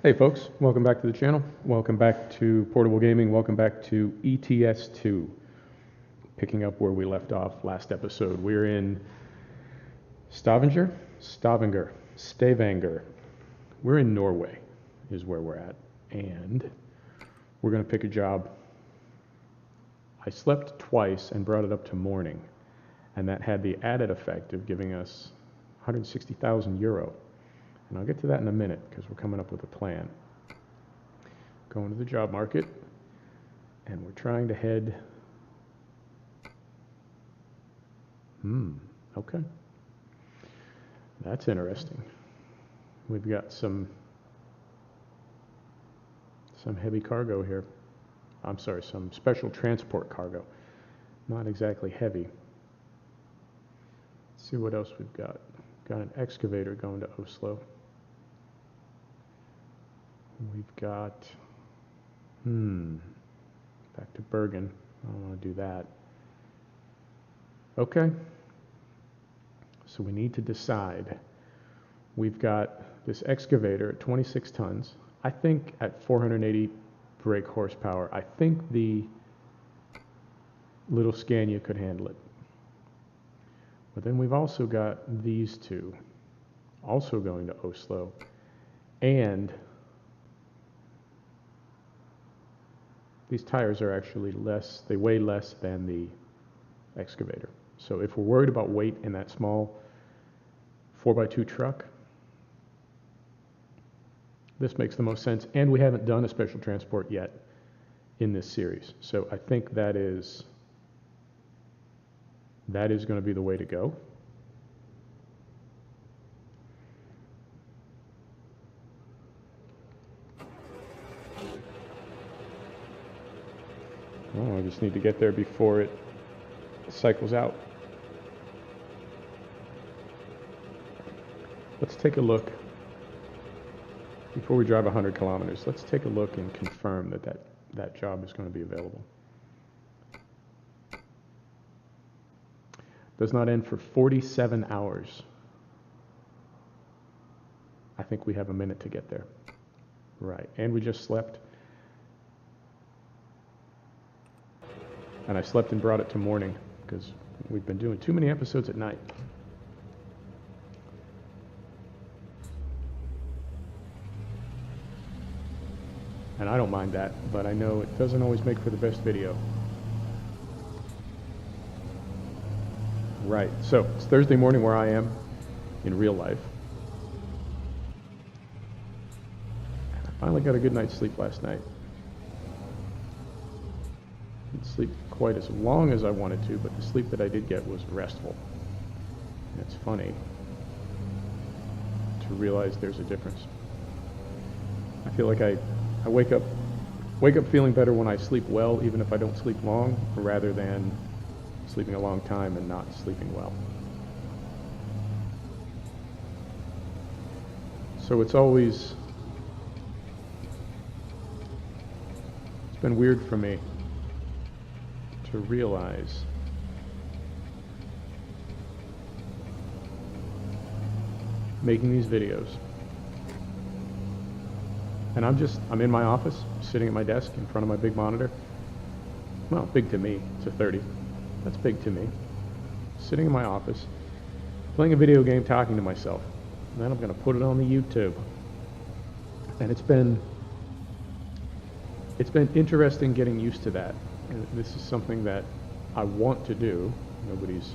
Hey folks, welcome back to the channel. Welcome back to Portable Gaming. Welcome back to ETS2. Picking up where we left off last episode. We're in Stavanger. We're in Norway is where we're at. And we're going to pick a job. I slept twice and brought it up to morning. And that had the added effect of giving us 160,000 euro. And I'll get to that in a minute because we're coming up with a plan. Going to the job market, and we're trying to head. Okay. That's interesting. We've got some heavy cargo here. I'm sorry, some special transport cargo. Not exactly heavy. Let's see what else we've got. Got an excavator going to Oslo. We've got, back to Bergen. I don't want to do that. Okay. So we need to decide. We've got this excavator at 26 tons. I think at 480 brake horsepower, I think the little Scania could handle it. But then we've also got these two, also going to Oslo, and these tires are actually less, they weigh less than the excavator. So if we're worried about weight in that small 4x2 truck, this makes the most sense. And we haven't done a special transport yet in this series. So I think that is going to be the way to go. Oh, I just need to get there before it cycles out. Let's take a look. Before we drive 100 kilometers, let's take a look and confirm that job is going to be available. Does not end for 47 hours. I think we have a minute to get there. Right, and we just slept. And I slept and brought it to morning because we've been doing too many episodes at night. And I don't mind that, but I know it doesn't always make for the best video. Right, so it's Thursday morning where I am in real life. And I finally got a good night's sleep last night. Didn't sleep quite as long as I wanted to, but the sleep that I did get was restful. And it's funny to realize there's a difference. I feel like I wake up feeling better when I sleep well, even if I don't sleep long, rather than sleeping a long time and not sleeping well. So it's been weird for me to realize making these videos, and I'm in my office, sitting at my desk in front of my big monitor. Well, big to me, it's a 30. That's big to me. Sitting in my office, playing a video game, talking to myself. And then I'm going to put it on the YouTube. And it's been interesting getting used to that. And this is something that I want to do. Nobody's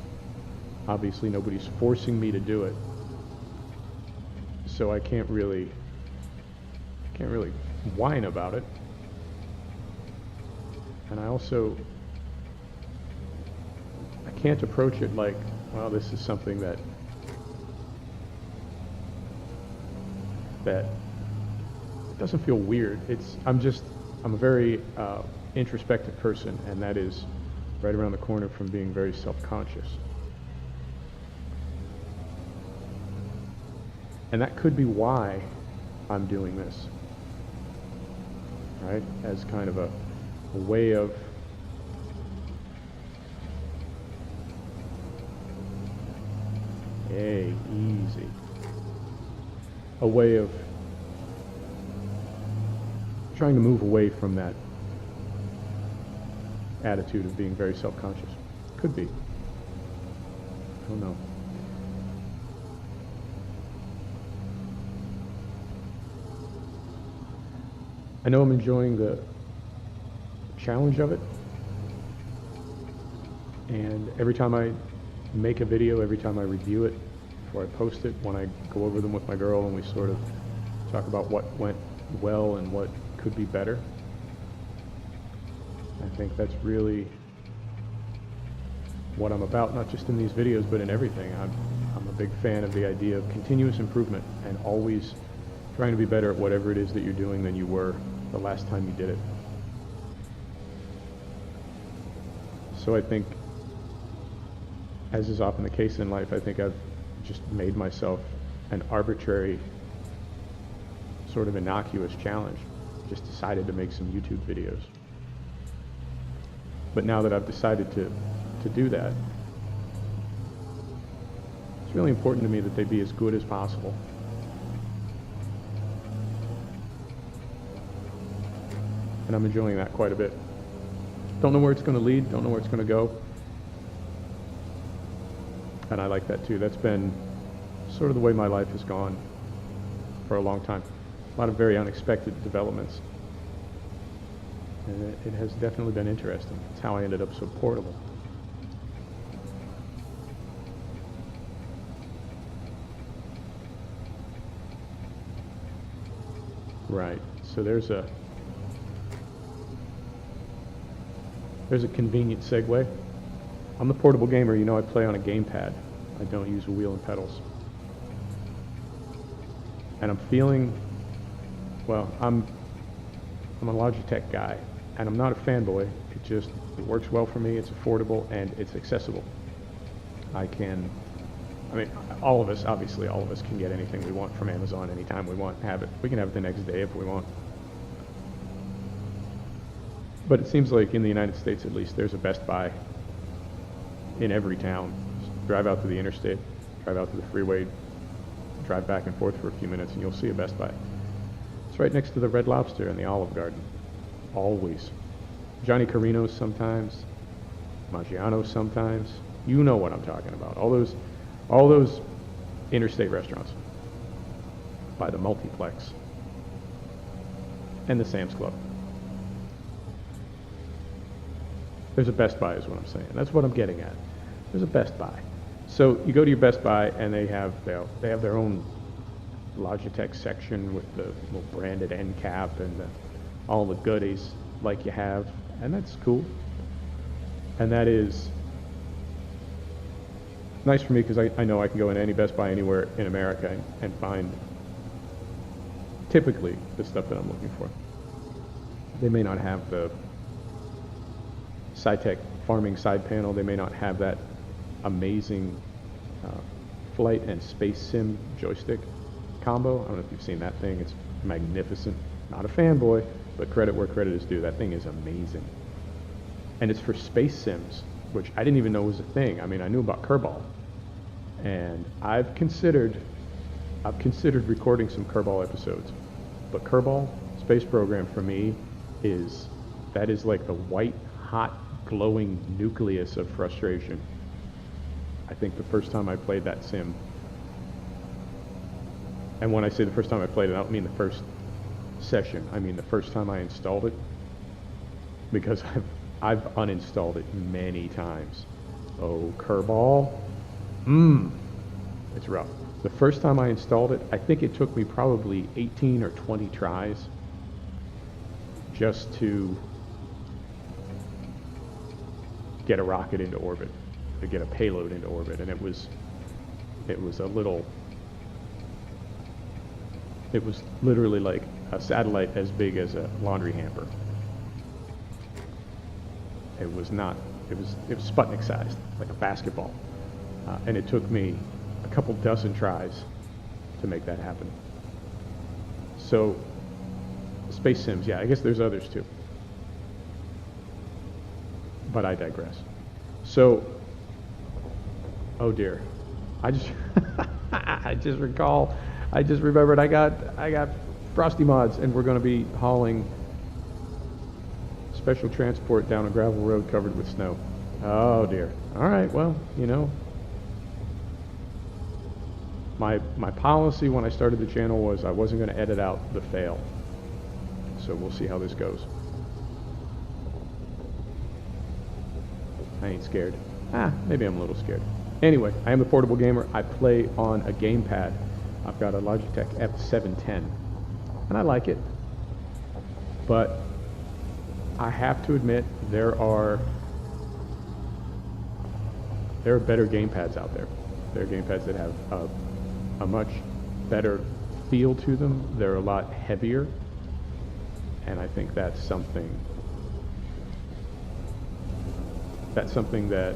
forcing me to do it. So I can't really whine about it. And I can't approach it like, well, this is something that doesn't feel weird. I'm a very introspective person, and that is right around the corner from being very self-conscious. And that could be why I'm doing this, right? As kind of a way of easy. A way of trying to move away from that attitude of being very self-conscious. Could be. I don't know. I know I'm enjoying the challenge of it, and every time I make a video, every time I review it, before I post it, when I go over them with my girl and we sort of talk about what went well and what could be better, I think that's really what I'm about, not just in these videos, but in everything. I'm a big fan of the idea of continuous improvement and always trying to be better at whatever it is that you're doing than you were the last time you did it. So I think, as is often the case in life, I think I've just made myself an arbitrary, sort of innocuous challenge. Just decided to make some YouTube videos. But now that I've decided to do that, it's really important to me that they be as good as possible. And I'm enjoying that quite a bit. Don't know where it's going to lead, don't know where it's going to go. And I like that too. That's been sort of the way my life has gone for a long time. A lot of very unexpected developments. And it has definitely been interesting. It's how I ended up so portable. Right, so there's a convenient segue. I'm the portable gamer, you know I play on a gamepad. I don't use a wheel and pedals. And I'm feeling, well, I'm a Logitech guy, and I'm not a fanboy. It works well for me, it's affordable, and it's accessible. All of us, obviously, all of us can get anything we want from Amazon anytime we want. We can have it the next day if we want. But it seems like in the United States, at least, there's a Best Buy in every town. Just drive out to the interstate, drive out to the freeway, drive back and forth for a few minutes, and you'll see a Best Buy. It's right next to the Red Lobster and the Olive Garden. Always. Johnny Carino's sometimes, Maggiano's sometimes. You know what I'm talking about. All those interstate restaurants by the multiplex and the Sam's Club. There's a Best Buy is what I'm saying. That's what I'm getting at. There's a Best Buy. So you go to your Best Buy and they have their own Logitech section with the little branded end cap and all the goodies like you have, and that's cool. And that is nice for me because I know I can go in any Best Buy anywhere in America and find typically the stuff that I'm looking for. They may not have the SciTech farming side panel. They may not have that amazing flight and space sim joystick combo. I don't know if you've seen that thing. It's magnificent. Not a fanboy, but credit where credit is due. That thing is amazing. And it's for space sims, which I didn't even know was a thing. I mean, I knew about Kerbal. And I've considered recording some Kerbal episodes. But Kerbal Space Program for me is like the white hot glowing nucleus of frustration. I think the first time I played that sim, and when I say the first time I played it, I don't mean the first session, I mean the first time I installed it, because I've uninstalled it many times. Oh, Kerbal, it's rough. The first time I installed it, I think it took me probably 18 or 20 tries just to get a rocket into orbit, to get a payload into orbit, and it was literally like a satellite as big as a laundry hamper. It was Sputnik sized, like a basketball, and it took me a couple dozen tries to make that happen. So space sims, yeah, I guess there's others too. But I digress. So, oh dear, I just remembered I got Frosty mods, and we're going to be hauling Special transport down a gravel road covered with snow. Oh dear. Alright, well, you know. My policy when I started the channel was I wasn't going to edit out the fail. So we'll see how this goes. I ain't scared. Maybe I'm a little scared. Anyway, I am a portable gamer. I play on a gamepad. I've got a Logitech Ep7 and I like it. But I have to admit there are better gamepads out there. There are gamepads that have a much better feel to them. They're a lot heavier, and I think that's something that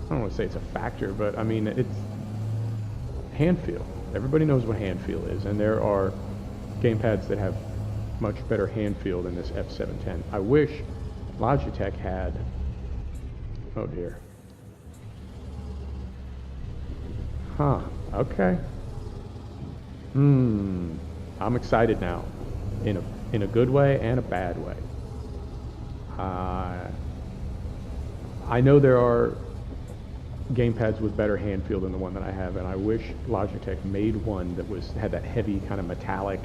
I don't want to say it's a factor, but I mean it's hand feel. Everybody knows what hand feel is, and there are gamepads that have much better hand feel than this Ep7. I wish Logitech had, oh dear. Okay. I'm excited now, in a good way and a bad way. I know there are gamepads with better hand feel than the one that I have, and I wish Logitech made one that had that heavy kind of metallic.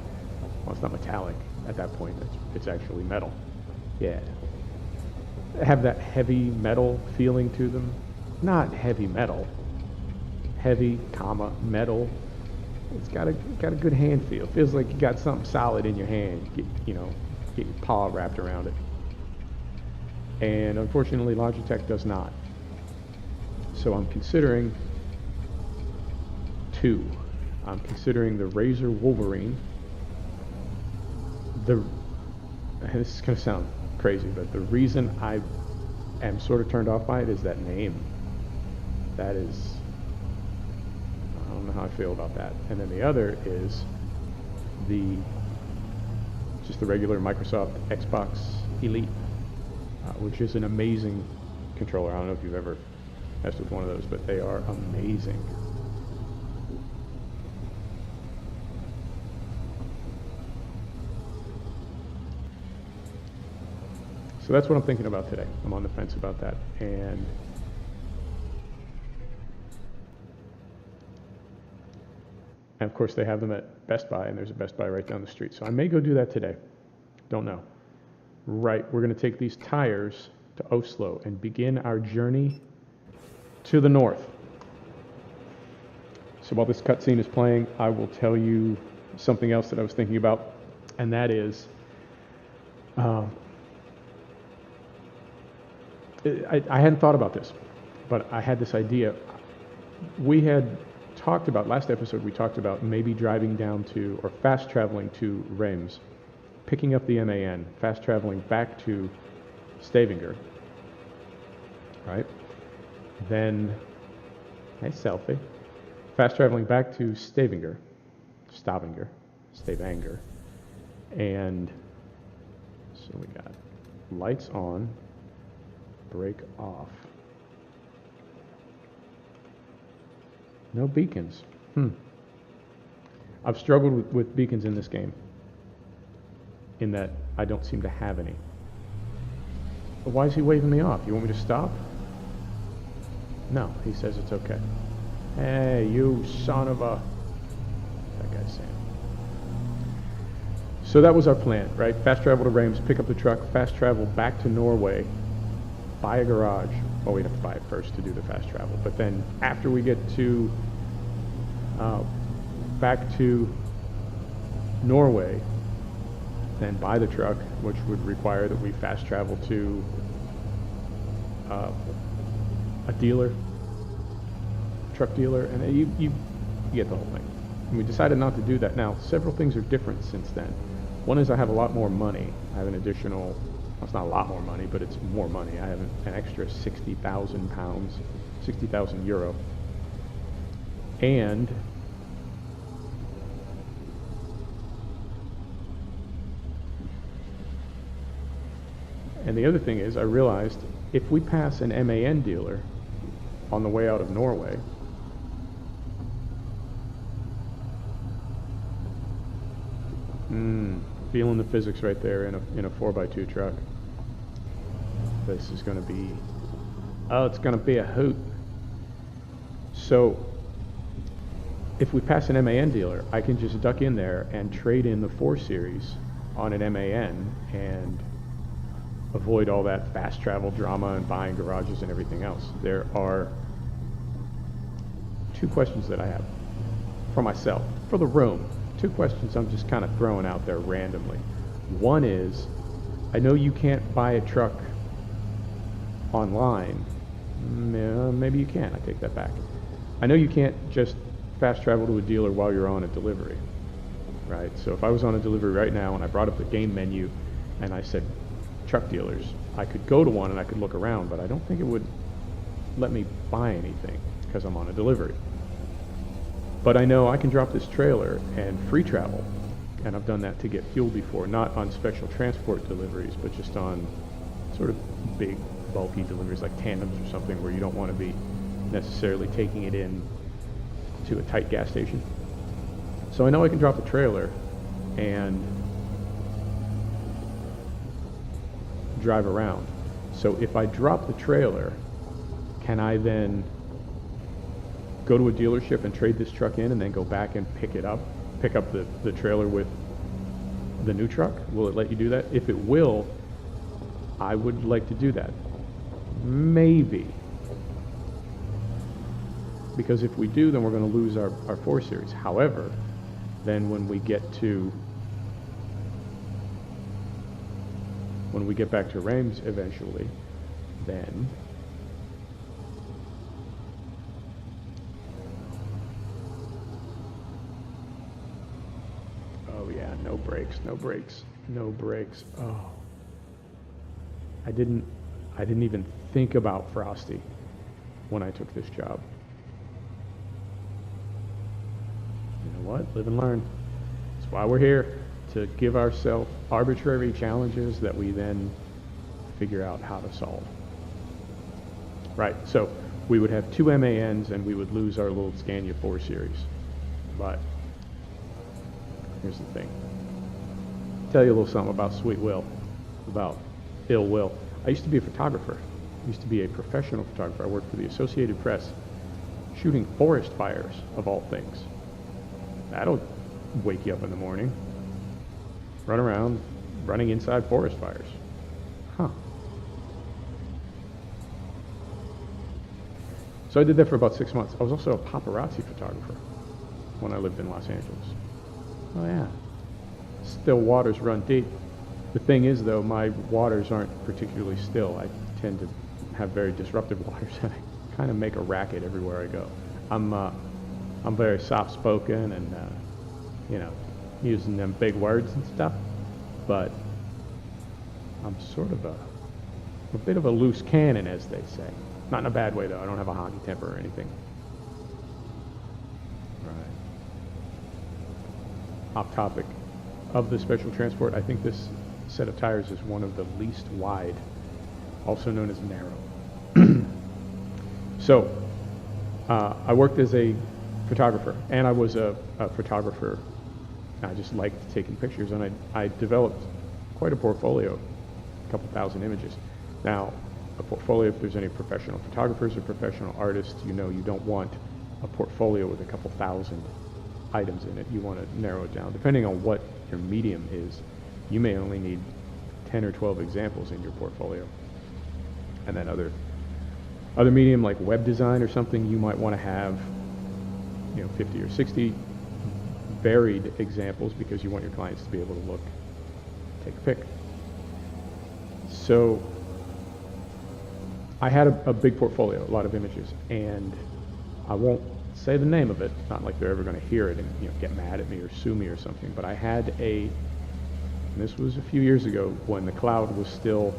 Well, it's not metallic at that point. It's actually metal. Yeah. Have that heavy metal feeling to them. Not heavy metal. Heavy, metal. It's got a good hand feel. It feels like you got something solid in your hand. Get your paw wrapped around it. And unfortunately, Logitech does not. So I'm considering two. I'm considering the Razer Wolverine. This is going to sound crazy, but the reason I am sort of turned off by it is that name. I don't know how I feel about that. And then the other is just the regular Microsoft Xbox Elite, which is an amazing controller. I don't know if you've ever messed with one of those, but they are amazing. So that's what I'm thinking about today. I'm on the fence about that. And of course they have them at Best Buy, and there's a Best Buy right down the street. So I may go do that today. Don't know. Right, we're going to take these tires to Oslo and begin our journey to the north. So while this cutscene is playing, I will tell you something else that I was thinking about, and that is I hadn't thought about this, but I had this idea. We had talked about, last episode we talked about maybe driving down to, or fast traveling to Reims, picking up the MAN, fast traveling back to Stavanger, right? Then, nice selfie. Fast traveling back to Stavanger, and so we got lights on, brake off. No beacons. I've struggled with beacons in this game, in that I don't seem to have any. But why is he waving me off? You want me to stop? No, he says it's okay. Hey, you son of a... That guy's saying. So that was our plan, right? Fast travel to Reims, pick up the truck, fast travel back to Norway, buy a garage. Well, we'd have to buy it first to do the fast travel. But then after we get to back to Norway, then buy the truck, which would require that we fast travel to a dealer, truck dealer, and you get the whole thing. And we decided not to do that. Now, several things are different since then. One is I have a lot more money. I have an additional, well, it's not a lot more money, but it's more money. I have an extra 60,000 pounds, 60,000 euro. And the other thing is, I realized if we pass an MAN dealer on the way out of Norway, feeling the physics right there in a 4x2 truck. This is going to be, it's going to be a hoot. So if we pass an MAN dealer, I can just duck in there and trade in the 4 Series on an MAN and avoid all that fast travel drama and buying garages and everything else. There are 2 questions that I have for myself, for the room. 2 questions I'm just kind of throwing out there randomly. One is, I know you can't buy a truck online. Maybe you can, I take that back. I know you can't just fast travel to a dealer while you're on a delivery, right? So if I was on a delivery right now and I brought up the game menu and I said truck dealers, I could go to one and I could look around, but I don't think it would let me buy anything because I'm on a delivery. But I know I can drop this trailer and free travel, and I've done that to get fuel before, not on special transport deliveries, but just on sort of big, bulky deliveries like tandems or something where you don't want to be necessarily taking it in to a tight gas station. So I know I can drop the trailer and drive around. So if I drop the trailer, can I then go to a dealership and trade this truck in and then go back and pick up the trailer with the new truck? Will it let you do that? If it will, I would like to do that. Maybe. Because if we do, then we're going to lose our 4 Series. However, then when we get back to Reims eventually, then oh yeah, no brakes. Oh, I didn't even think about Frosty when I took this job. You know what? Live and learn. That's why we're here, to give ourselves arbitrary challenges that we then figure out how to solve. Right, so we would have 2 MANs and we would lose our little Scania 4 Series. But here's the thing. I'll tell you a little something about Sweet Will, about ill will. I used to be a photographer. I used to be a professional photographer. I worked for the Associated Press, shooting forest fires, of all things. That'll wake you up in the morning. Run around running inside forest fires. Huh. So I did that for about 6 months. I was also a paparazzi photographer when I lived in Los Angeles. Oh yeah. Still waters run deep. The thing is though, my waters aren't particularly still. I tend to have very disruptive waters and I kind of make a racket everywhere I go. I'm very soft-spoken and, you know, using them big words and stuff, but I'm sort of a bit of a loose cannon, as they say. Not in a bad way, though. I don't have a hockey temper or anything. Right. Off topic of the special transport, I think this set of tires is one of the least wide, also known as narrow. So, I worked as a photographer, and I was a photographer. I just liked taking pictures, and I developed quite a portfolio, a couple thousand images. Now, a portfolio, if there's any professional photographers or professional artists, you know you don't want a portfolio with a couple thousand items in it. You want to narrow it down. Depending on what your medium is, you may only need 10 or 12 examples in your portfolio. And then other medium like web design or something, you might want to have 50 or 60 varied examples because you want your clients to be able to look, take a pic. So I had a big portfolio, a lot of images, and I won't say the name of it, not like they're ever going to hear it and get mad at me or sue me or something, but I had and this was a few years ago when the cloud was still,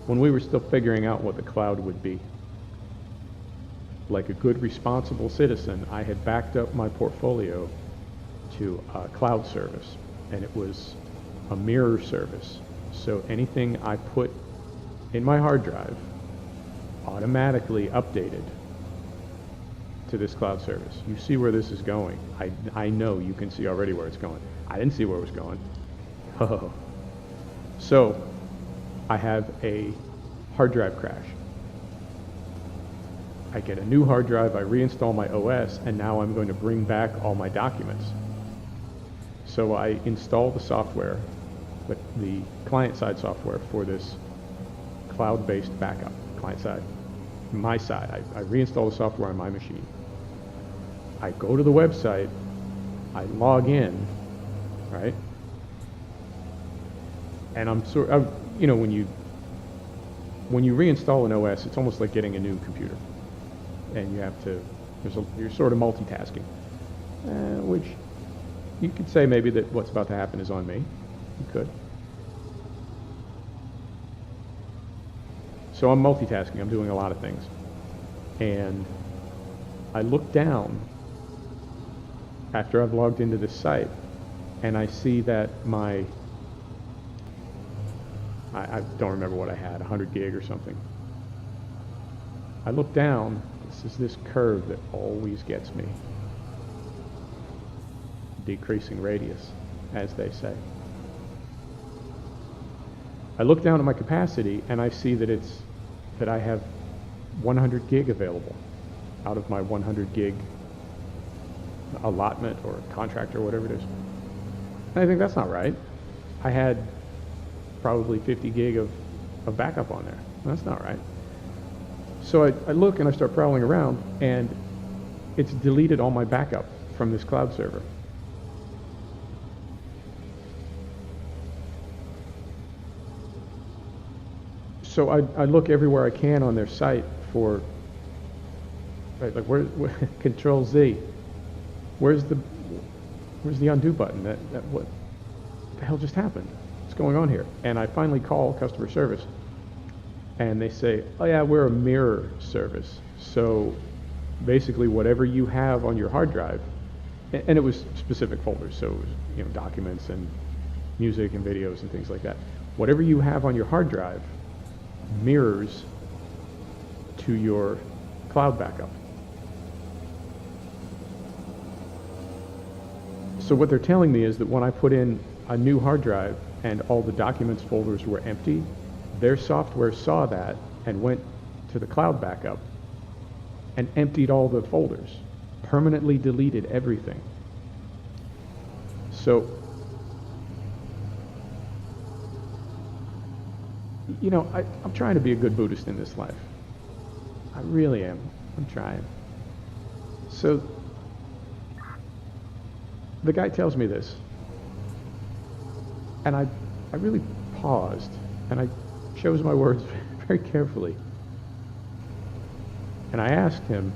when we were still figuring out what the cloud would be. Like a good responsible citizen, I had backed up my portfolio to a cloud service, and it was a mirror service. So anything I put in my hard drive automatically updated to this cloud service. You see where this is going. I know you can see already where it's going. I didn't see where it was going. Oh. So I have a hard drive crash. I get a new hard drive, I reinstall my OS, and now I'm going to bring back all my documents. So I install the software, the client-side software for this cloud-based backup, client-side. My side, I reinstall the software on my machine. I go to the website, I log in, right? And I'm sort of, you know, when you reinstall an OS, it's almost like getting a new computer. And you have to, you're sort of multitasking, which you could say maybe that what's about to happen is on me. You could. So I'm multitasking, I'm doing a lot of things. And I look down after I've logged into this site, and I see that I don't remember what I had, 100 gig or something. I look down, this is this curve that always gets me. Decreasing radius, as they say. I look down at my capacity and I see that I have 100 gig available out of my 100 gig allotment or contract or whatever it is. And I think that's not right. I had probably 50 gig of backup on there. That's not right. So I look and I start prowling around, and it's deleted all my backup from this cloud server. So I look everywhere I can on their site for, right, like where Control Z, where's the undo button? What the hell just happened? What's going on here? And I finally call customer service, and they say, oh yeah, we're a mirror service. So basically whatever you have on your hard drive, and it was specific folders, so it was, you know, documents and music and videos and things like that. Whatever you have on your hard drive mirrors to your cloud backup. So what they're telling me is that when I put in a new hard drive and all the documents folders were empty, their software saw that and went to the cloud backup and emptied all the folders, permanently deleted everything. So, you know, I'm trying to be a good Buddhist in this life. I really am. I'm trying. So the guy tells me this, and I really paused, and I chose my words very carefully. And I asked him,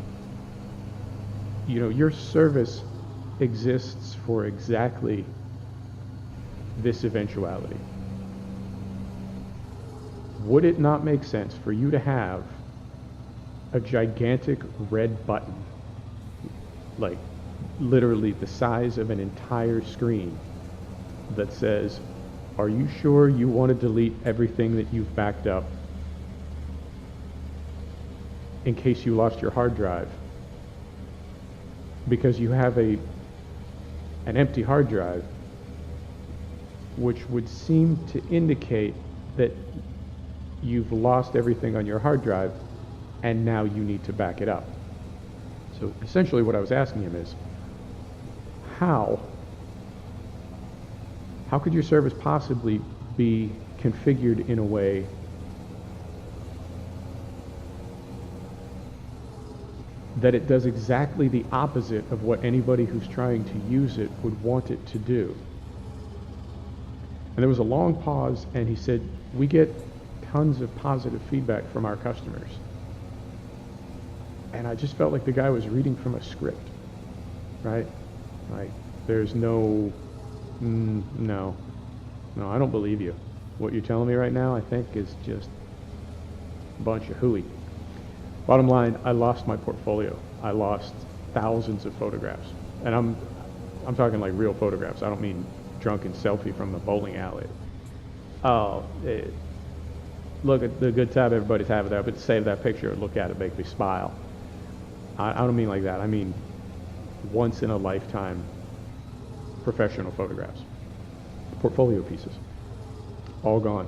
you know, your service exists for exactly this eventuality. Would it not make sense for you to have a gigantic red button, like literally the size of an entire screen, that says, are you sure you want to delete everything that you've backed up in case you lost your hard drive? Because you have an empty hard drive, which would seem to indicate that you've lost everything on your hard drive and now you need to back it up. So essentially what I was asking him is, how could your service possibly be configured in a way that it does exactly the opposite of what anybody who's trying to use it would want it to do? And there was a long pause, and he said, we get tons of positive feedback from our customers. And I just felt like the guy was reading from a script, right? Like, there's no, no, I don't believe you. What you're telling me right now, I think, is just a bunch of hooey. Bottom line, I lost my portfolio. I lost thousands of photographs. And I'm talking like real photographs. I don't mean drunken selfie from the bowling alley. Oh, look at the good time everybody's having there, but save that picture, look at it, make me smile. I don't mean like that. I mean once in a lifetime professional photographs. portfolio pieces, all gone.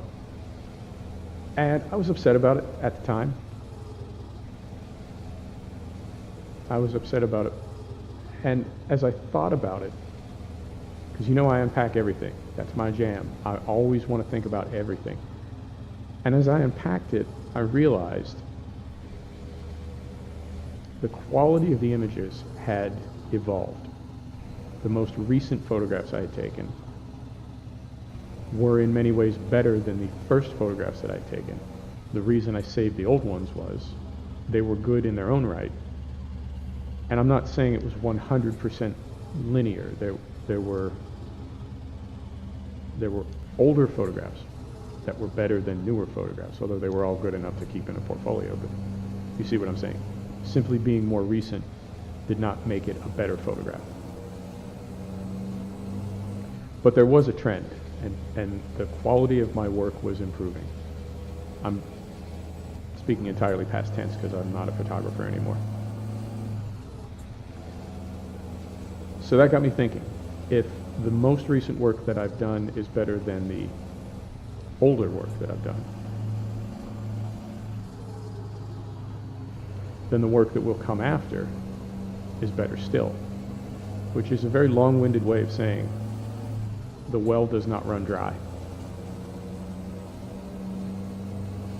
And I was upset about it at the time. I was upset about it. And as I thought about it, because I unpack everything. That's my jam. I always want to think about everything. And as I unpacked it, I realized the quality of the images had evolved. The most recent photographs I had taken were in many ways better than the first photographs that I'd taken. The reason I saved the old ones was they were good in their own right. And I'm not saying it was 100% linear. There were older photographs that were better than newer photographs, although they were all good enough to keep in a portfolio. But you see what I'm saying? Simply being more recent did not make it a better photograph. But there was a trend, and the quality of my work was improving. I'm speaking entirely past tense because I'm not a photographer anymore. So that got me thinking, if the most recent work that I've done is better than the older work that I've done, then the work that will come after is better still, which is a very long-winded way of saying the well does not run dry.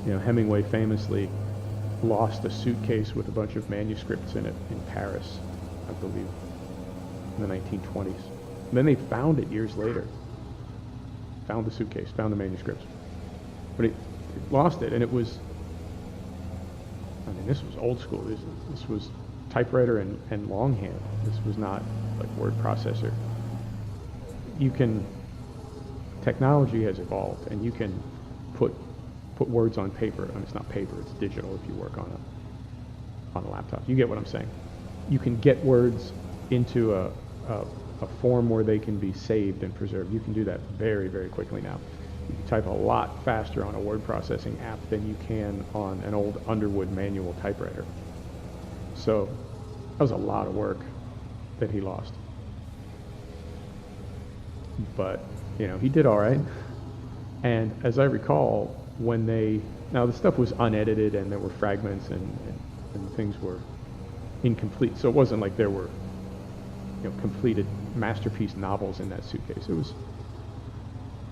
Hemingway famously lost a suitcase with a bunch of manuscripts in it in Paris, I believe, in the 1920s. And then they found it years later. Found the suitcase, found the manuscripts. But it lost it, and it was, this was old school. This was typewriter and longhand. This was not like word processor. Technology has evolved, and you can put words on paper. It's not paper, it's digital if you work on a laptop. You get what I'm saying. You can get words into a form where they can be saved and preserved. You can do that very, very quickly now. You can type a lot faster on a word processing app than you can on an old Underwood manual typewriter. So that was a lot of work that he lost. But, he did all right. And as I recall, now the stuff was unedited and there were fragments and things were incomplete. So it wasn't like there were completed masterpiece novels in that suitcase. It was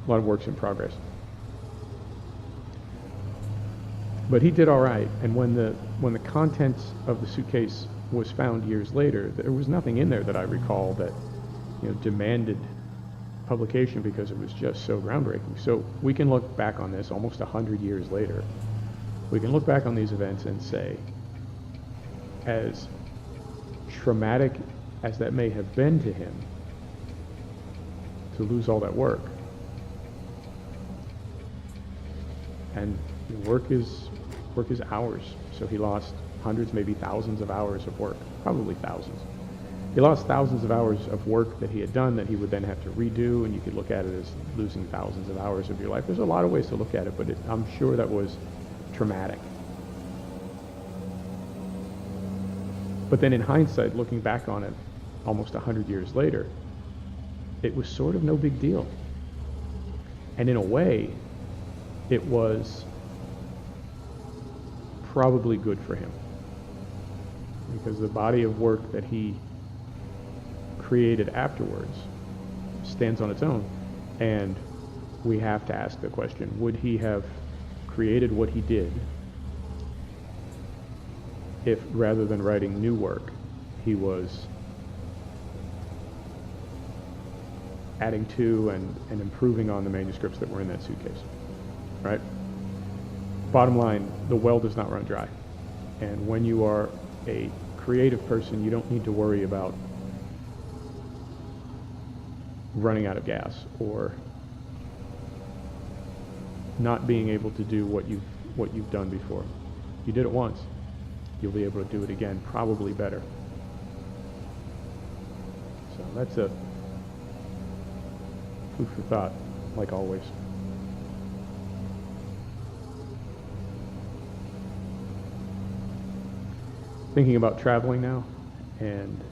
a lot of works in progress. But he did all right. And when the contents of the suitcase was found years later, there was nothing in there that I recall that demanded publication because it was just so groundbreaking. So we can look back on this almost 100 years later. We can look back on these events and say, as traumatic as that may have been to him, to lose all that work, and work is hours, so he lost hundreds, maybe thousands of hours of work, probably thousands. He lost thousands of hours of work that he had done that he would then have to redo, and you could look at it as losing thousands of hours of your life. There's a lot of ways to look at it, but I'm sure that was traumatic. But then in hindsight, looking back on it almost 100 years later, it was sort of no big deal. And in a way, it was probably good for him, because the body of work that he created afterwards stands on its own. And we have to ask the question, would he have created what he did if, rather than writing new work, he was adding to and improving on the manuscripts that were in that suitcase, right? Bottom line, the well does not run dry. And when you are a creative person, you don't need to worry about running out of gas or not being able to do what you've done before. You did it once, you'll be able to do it again, probably better. So that's a food for thought, like always. Thinking about traveling now, and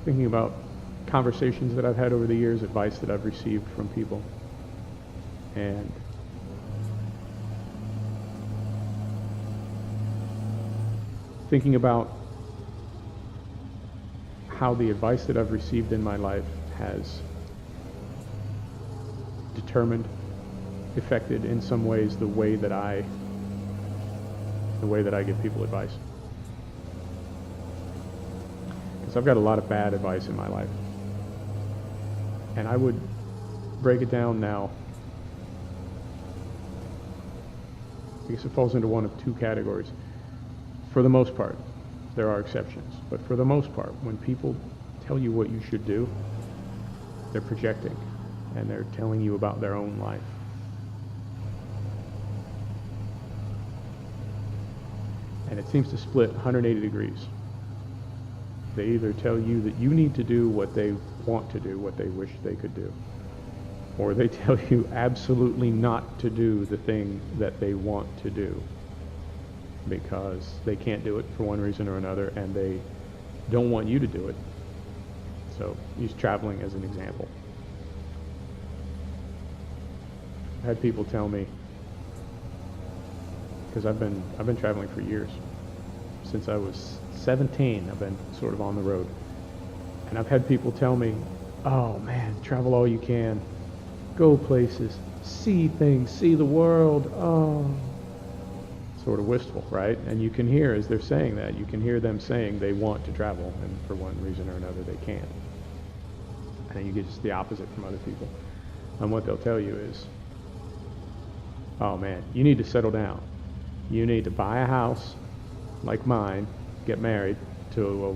thinking about conversations that I've had over the years, advice that I've received from people, and thinking about how the advice that I've received in my life has determined, affected in some ways the way that I give people advice. Because I've got a lot of bad advice in my life. And I would break it down now. I guess it falls into one of two categories. For the most part, there are exceptions, but for the most part, when people tell you what you should do, they're projecting, and they're telling you about their own life. And it seems to split 180 degrees. They either tell you that you need to do what they want to do, what they wish they could do, or they tell you absolutely not to do the thing that they want to do because they can't do it for one reason or another, and they don't want you to do it. So use traveling as an example. I had people tell me, because I've been traveling for years. Since I was 17, I've been sort of on the road. And I've had people tell me, oh man, travel all you can, go places, see things, see the world, oh. Sort of wistful, right? And you can hear, as they're saying that, you can hear them saying they want to travel, and for one reason or another they can't. And then you get just the opposite from other people. And what they'll tell you is, oh man, you need to settle down. You need to buy a house like mine, get married to a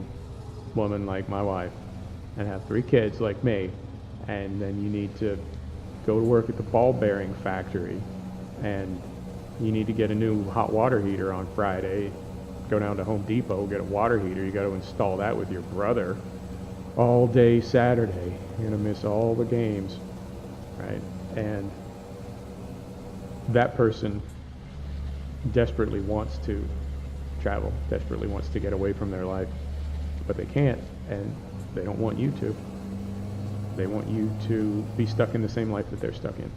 woman like my wife, and have 3 kids like me, and then you need to go to work at the ball bearing factory, and you need to get a new hot water heater on Friday, go down to Home Depot, get a water heater, you got to install that with your brother all day Saturday. You're going to miss all the games, right? And that person desperately wants to travel, desperately wants to get away from their life, but they can't, and they don't want you to. They want you to be stuck in the same life that they're stuck in.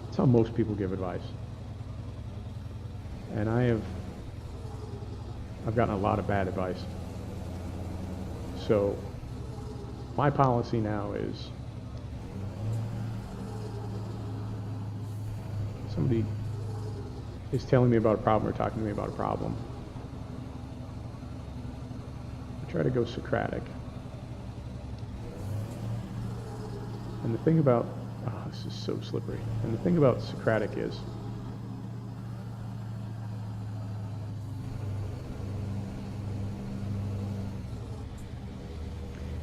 That's how most people give advice. And I've gotten a lot of bad advice. So my policy now is, somebody is telling me about a problem or talking to me about a problem, I try to go Socratic. And the thing about, this is so slippery. And the thing about Socratic is,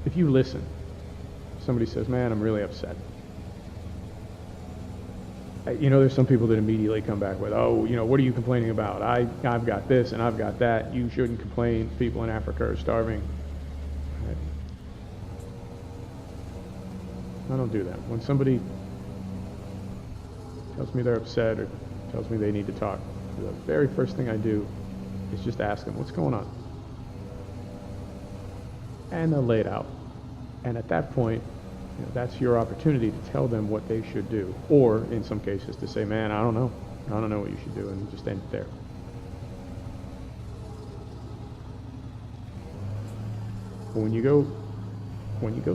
if you listen, somebody says, man, I'm really upset. You know, there's some people that immediately come back with, oh, you know, what are you complaining about? I've got this and I've got that. You shouldn't complain. People in Africa are starving. Right? I don't do that. When somebody tells me they're upset or tells me they need to talk, the very first thing I do is just ask them, what's going on? And they'll lay it out. And at that point, you know, that's your opportunity to tell them what they should do. Or, in some cases, to say, man, I don't know what you should do, and just end it there. But when you go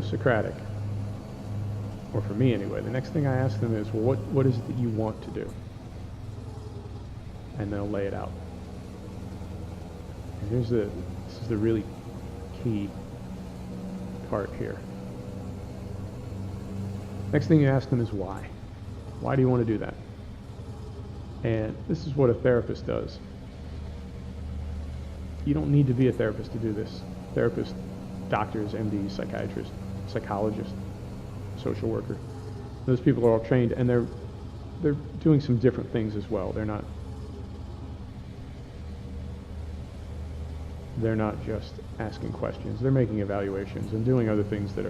Socratic, or for me anyway, the next thing I ask them is, well, what is it that you want to do? And they'll lay it out. And this is the really key part here. Next thing you ask them is why. Why do you want to do that? And this is what a therapist does. You don't need to be a therapist to do this. Therapists, doctors, MDs, psychiatrists, psychologists, social worker. Those people are all trained, and they're doing some different things as well. They're not just asking questions. They're making evaluations and doing other things that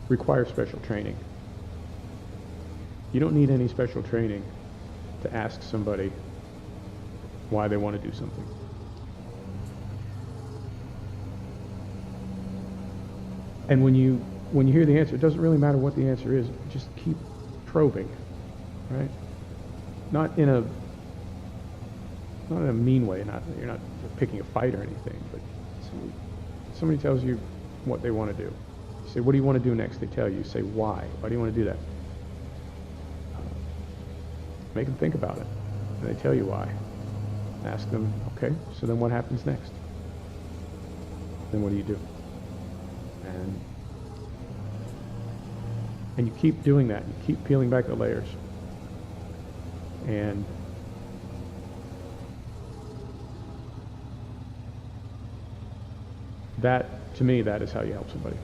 require special training. You don't need any special training to ask somebody why they want to do something. And when you hear the answer, it doesn't really matter what the answer is. Just keep probing, right? Not in a mean way. You're not picking a fight or anything. But somebody tells you what they want to do. You say, "What do you want to do next?" They tell you. You say, "Why? Why do you want to do that?" Make them think about it. And they tell you why. Ask them, "Okay, so then what happens next?" Then what do you do? And you keep doing that. You keep peeling back the layers. And that, to me, that is how you help somebody.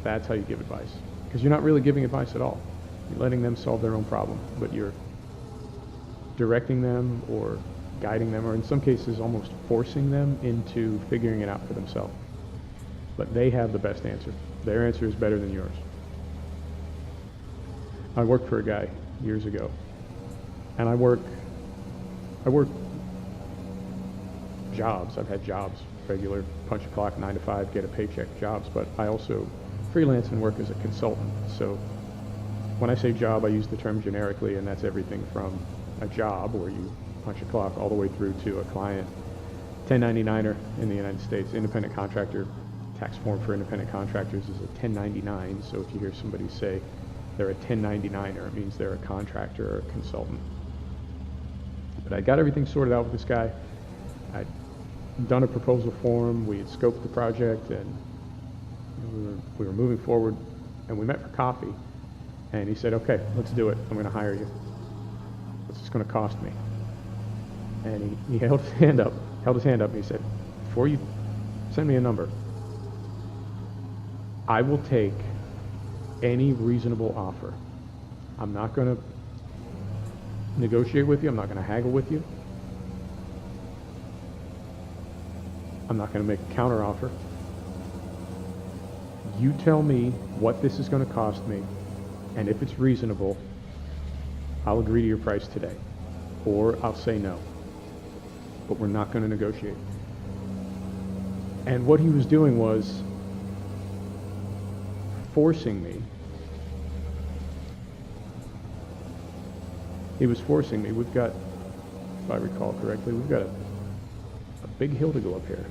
That's how you give advice. Because you're not really giving advice at all. You're letting them solve their own problem, but you're directing them or guiding them, or in some cases almost forcing them into figuring it out for themselves. But they have the best answer. Their answer is better than yours. I worked for a guy years ago, and I work jobs. I've had jobs, regular punch a clock, 9 to 5, get a paycheck jobs, but I also freelance and work as a consultant. So when I say job, I use the term generically, and that's everything from a job where you punch a clock all the way through to a client, 1099er in the United States, independent contractor. Tax form for independent contractors is a 1099. So if you hear somebody say they're a 1099er, it means they're a contractor or a consultant. But I got everything sorted out with this guy. I'd done a proposal for him. We had scoped the project, and we were moving forward. And we met for coffee. And he said, "Okay, let's do it. I'm going to hire you. What's this going to cost me?" And he held his hand up. And he said, "Before you send me a number, I will take any reasonable offer. I'm not going to negotiate with you. I'm not going to haggle with you. I'm not going to make a counter offer. You tell me what this is going to cost me, and if it's reasonable, I'll agree to your price today, or I'll say no. But we're not going to negotiate." And what he was doing was forcing me. He was forcing me. We've got, if I recall correctly, we've got a big hill to go up here,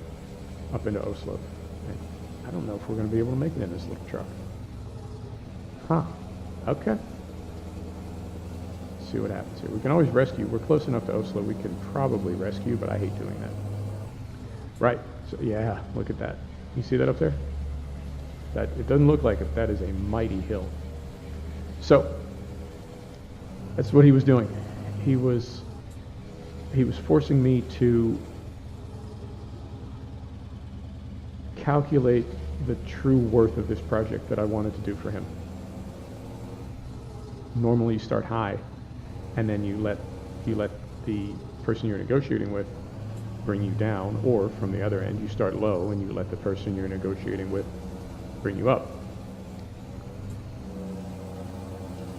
up into Oslo. And I don't know if we're going to be able to make it in this little truck. Huh. Okay. Let's see what happens here. We can always rescue. We're close enough to Oslo. We can probably rescue, but I hate doing that. Right. So yeah, look at that. You see that up there? That it doesn't look like it. That is a mighty hill. So that's what he was doing. He was forcing me to calculate the true worth of this project that I wanted to do for him. Normally you start high, and then you let the person you're negotiating with bring you down, or from the other end you start low and you let the person you're negotiating with bring you up.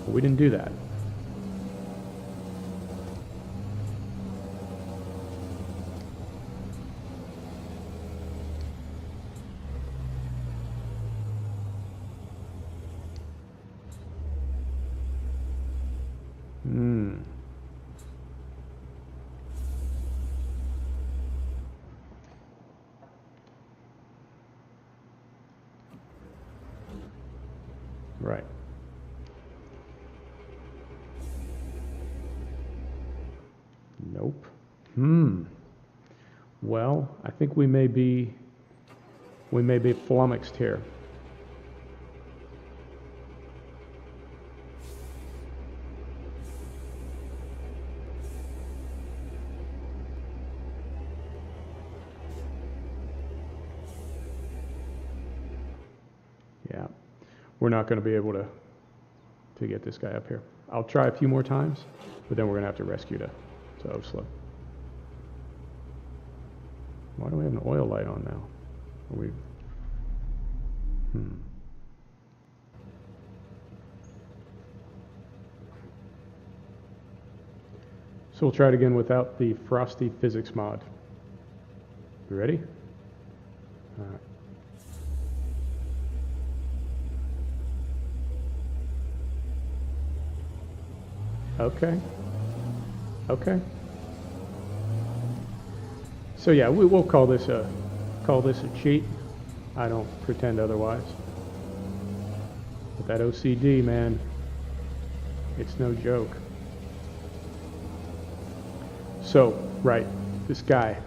But we didn't do that. Right. Nope. Well, I think we may be flummoxed here. Yeah. We're not going to be able to get this guy up here. I'll try a few more times, but then we're going to have to rescue to Oslo. Why do we have an oil light on now? Are we? So we'll try it again without the Frosty physics mod. You ready? All right. Okay. Okay. So yeah, we'll call this a cheat. I don't pretend otherwise. But that OCD, man, it's no joke. So, right, this guy,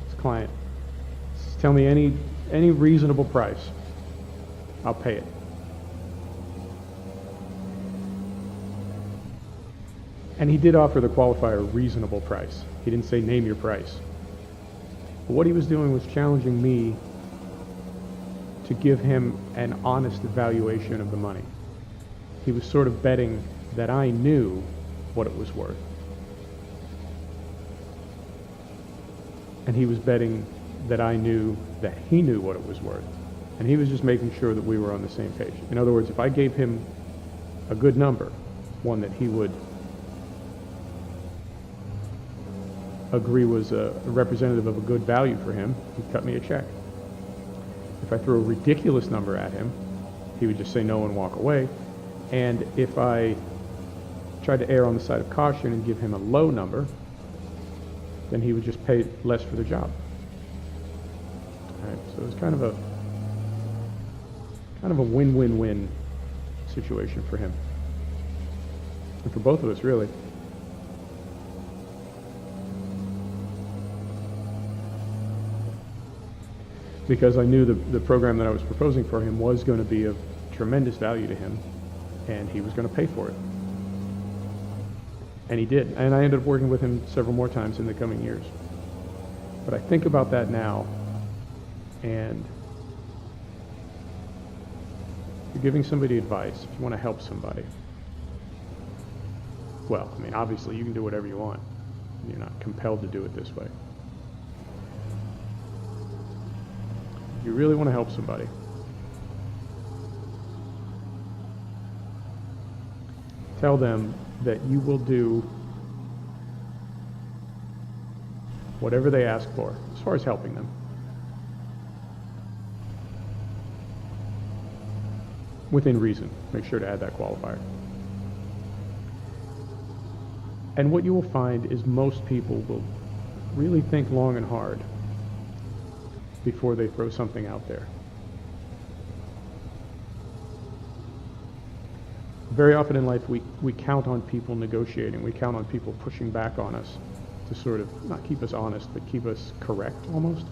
this client, tell me any reasonable price. I'll pay it. And he did offer the qualifier reasonable price. He didn't say name your price. But what he was doing was challenging me to give him an honest evaluation of the money. He was sort of betting that I knew what it was worth. And he was betting that I knew that he knew what it was worth. And he was just making sure that we were on the same page. In other words, if I gave him a good number, one that he would agree was a representative of a good value for him, he'd cut me a check. If I threw a ridiculous number at him, he would just say no and walk away. And if I tried to err on the side of caution and give him a low number, then he would just pay less for the job. All right, so it was kind of a win-win-win situation for him, and for both of us, really. Because I knew the program that I was proposing for him was going to be of tremendous value to him, and he was going to pay for it. And he did. And I ended up working with him several more times in the coming years. But I think about that now, and if you're giving somebody advice, if you want to help somebody, well, I mean, obviously you can do whatever you want. You're not compelled to do it this way. You really want to help somebody, tell them that you will do whatever they ask for as far as helping them, within reason. Make sure to add that qualifier. And what you will find is most people will really think long and hard before they throw something out there. Very often in life, we count on people negotiating. We count on people pushing back on us to sort of not keep us honest, but keep us correct almost.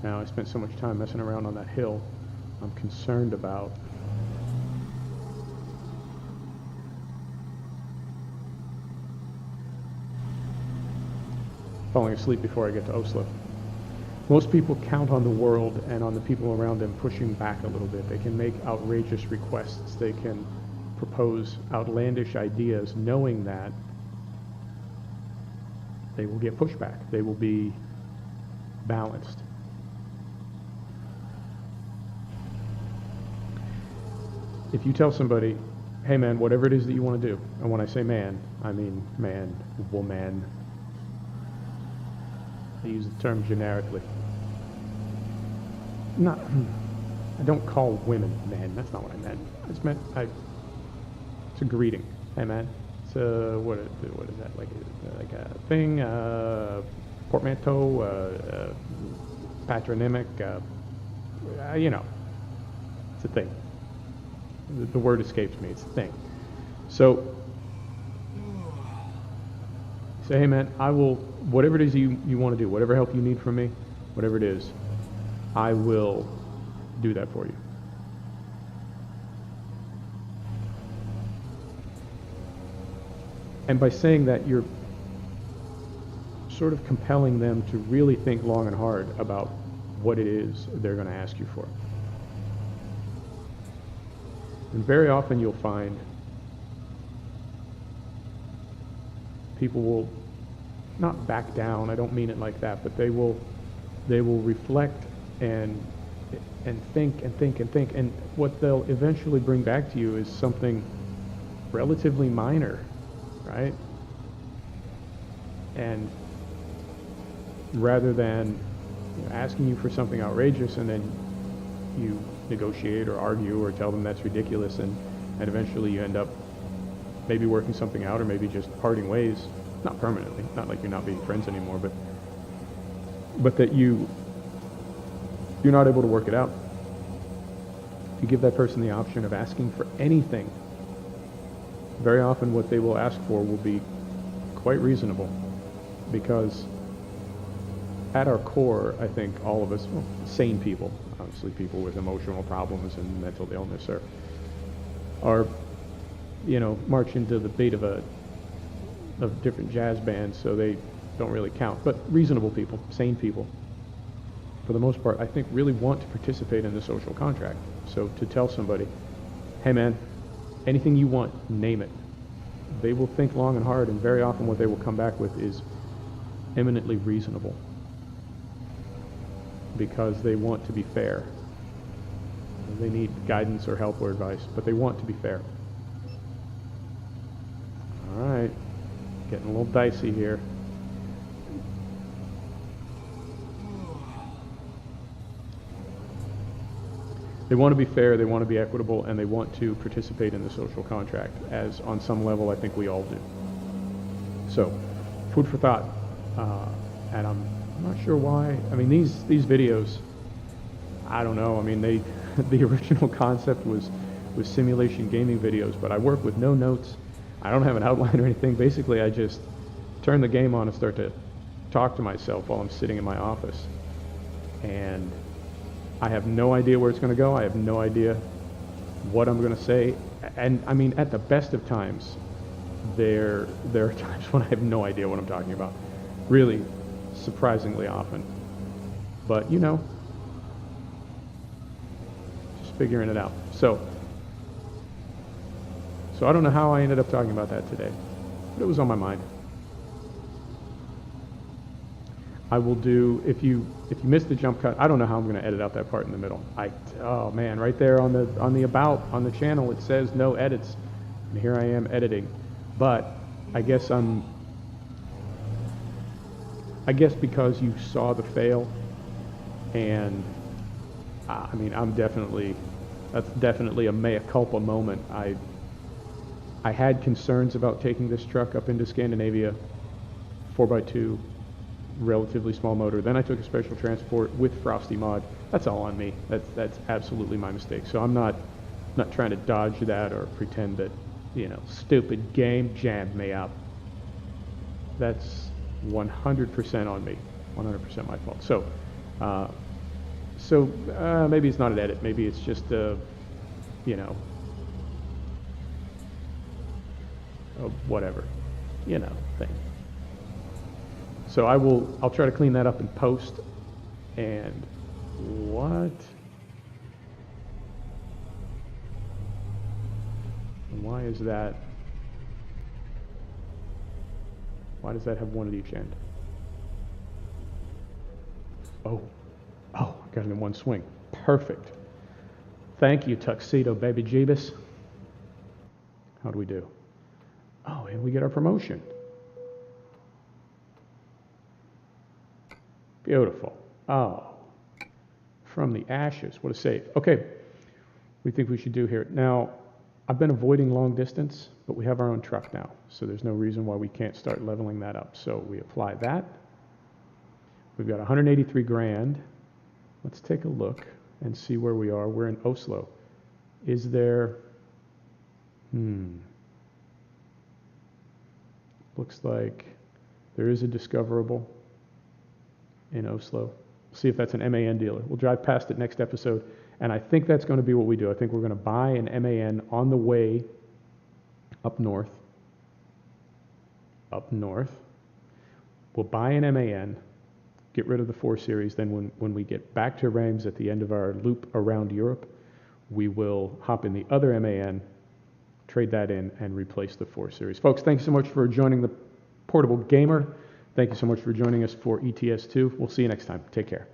Now, I spent so much time messing around on that hill. I'm concerned about falling asleep before I get to Oslo. Most people count on the world and on the people around them pushing back a little bit. They can make outrageous requests. They can propose outlandish ideas, knowing that they will get pushback. They will be balanced. If you tell somebody, hey man, whatever it is that you want to do, and when I say man, I mean man, woman. I use the term generically. I don't call women men. That's not what I meant. I just meant it's a greeting. Hey man. It's what is that, like a thing? Portmanteau, patronymic. You know, it's a thing. The word escapes me. It's a thing. So say, hey man, I will, whatever it is you want to do, whatever help you need from me, whatever it is, I will do that for you. And by saying that, you're sort of compelling them to really think long and hard about what it is they're going to ask you for. And very often you'll find people will not back down, I don't mean it like that, but they will reflect and think and think and think, and what they'll eventually bring back to you is something relatively minor, right? And rather than asking you for something outrageous and then you negotiate or argue or tell them that's ridiculous, and and eventually you end up maybe working something out or maybe just parting ways, not permanently, not like you're not being friends anymore, but that you're not able to work it out. If you give that person the option of asking for anything, very often what they will ask for will be quite reasonable, because at our core, I think all of us, well, sane people, obviously people with emotional problems and mental illness are marching to the beat of different jazz bands, so they don't really count. But reasonable people, sane people, for the most part, I think really want to participate in the social contract. So to tell somebody, hey man, anything you want, name it. They will think long and hard, and very often what they will come back with is eminently reasonable, because they want to be fair. They need guidance or help or advice, but they want to be fair. All right, getting a little dicey here. They want to be fair, they want to be equitable, and they want to participate in the social contract, as on some level I think we all do. So, food for thought. And I'm not sure why. I mean, these videos, I don't know. I mean, the original concept was simulation gaming videos, but I work with no notes. I don't have an outline or anything. Basically, I just turn the game on and start to talk to myself while I'm sitting in my office. And I have no idea where it's going to go. I have no idea what I'm going to say. And I mean, at the best of times, there are times when I have no idea what I'm talking about. Really, surprisingly often. But, just figuring it out. So I don't know how I ended up talking about that today, but it was on my mind. I will do, if you missed the jump cut, I don't know how I'm going to edit out that part in the middle. Oh man, right there on the about on the channel it says no edits, and here I am editing. But I guess because you saw the fail, and I mean that's definitely a mea culpa moment. I had concerns about taking this truck up into Scandinavia, 4x2. Relatively small motor. Then I took a special transport with Frosty mod. That's all on me. That's absolutely my mistake. So I'm not trying to dodge that or pretend that, stupid game jammed me up. That's 100% on me. 100% my fault. So maybe it's not an edit. Maybe it's just a whatever, thing. So I'll try to clean that up in post. And what? And why is that? Why does that have one at each end? Oh, I got it in one swing. Perfect. Thank you, Tuxedo Baby Jeebus. How do we do? Oh, and we get our promotion. Beautiful. Oh, from the ashes. What a save. Okay, we think we should do here. Now, I've been avoiding long distance, but we have our own truck now, so there's no reason why we can't start leveling that up. So we apply that. We've got 183 grand. Let's take a look and see where we are. We're in Oslo. Is there... Looks like there is a discoverable in Oslo. See if that's an MAN dealer. We'll drive past it next episode, and I think that's going to be what we do. I think we're going to buy an MAN on the way up north. We'll buy an MAN, get rid of the 4 Series, then when we get back to Reims at the end of our loop around Europe, we will hop in the other MAN, trade that in, and replace the 4 Series. Folks, thanks so much for joining the Portable Gamer. Thank you so much for joining us for ETS2. We'll see you next time. Take care.